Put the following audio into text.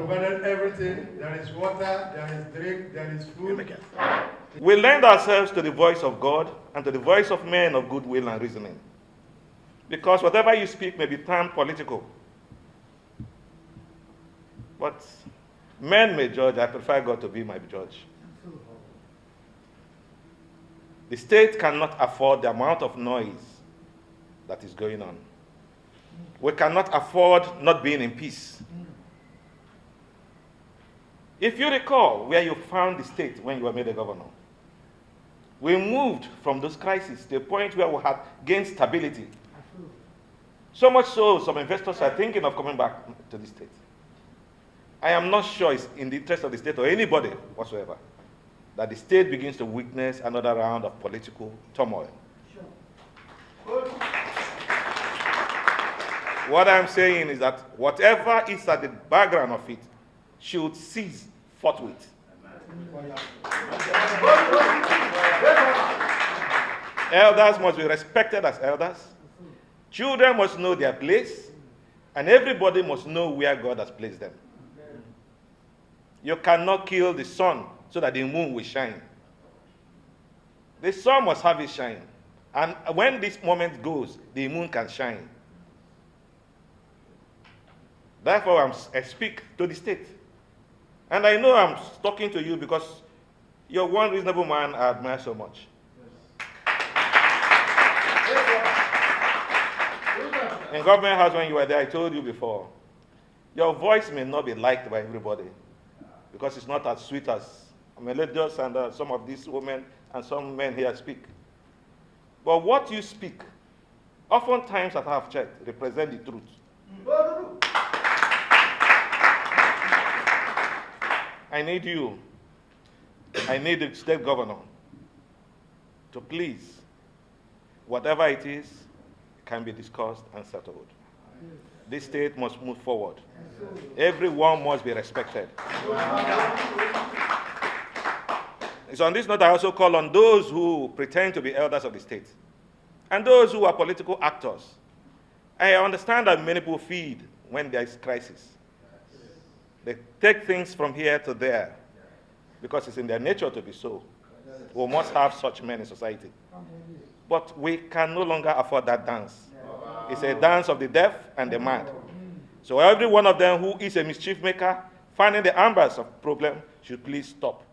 Provided everything, there is water, there is drink, there is food. We lend ourselves to the voice of God and to the voice of men of good will and reasoning. Because whatever you speak may be termed political. But men may judge. I prefer God to be my judge. The state cannot afford the amount of noise that is going on. We cannot afford not being in peace. If you recall where you found the state when you were made a governor, we moved from those crises to a point where we had gained stability. So much so, some investors are thinking of coming back to the state. I am not sure it's in the interest of the state or anybody whatsoever that the state begins to witness another round of political turmoil. Sure. What I'm saying is that whatever is at the background of it should cease forthwith. Elders must be respected as elders. Children must know their place, and everybody must know where God has placed them. You cannot kill the sun so that the moon will shine. The sun must have its shine. And when this moment goes, the moon can shine. Therefore, I speak to the state. And I know I'm talking to you because you're one reasonable man I admire so much. In Government House, when you were there, I told you before, your voice may not be liked by everybody because it's not as sweet as melodious and some of these women and some men here speak. But what you speak, oftentimes, as I have checked, represent the truth. I need you, I need the state governor to please, whatever it is, can be discussed and settled. This state must move forward. Everyone must be respected. So on this note, I also call on those who pretend to be elders of the state and those who are political actors. I understand that many people feed when there is crisis. They take things from here to there because it's in their nature to be so. We must have such men in society. But we can no longer afford that dance. It's a dance of the deaf and the mad. So every one of them who is a mischief maker, finding the ambers of problem, should please stop.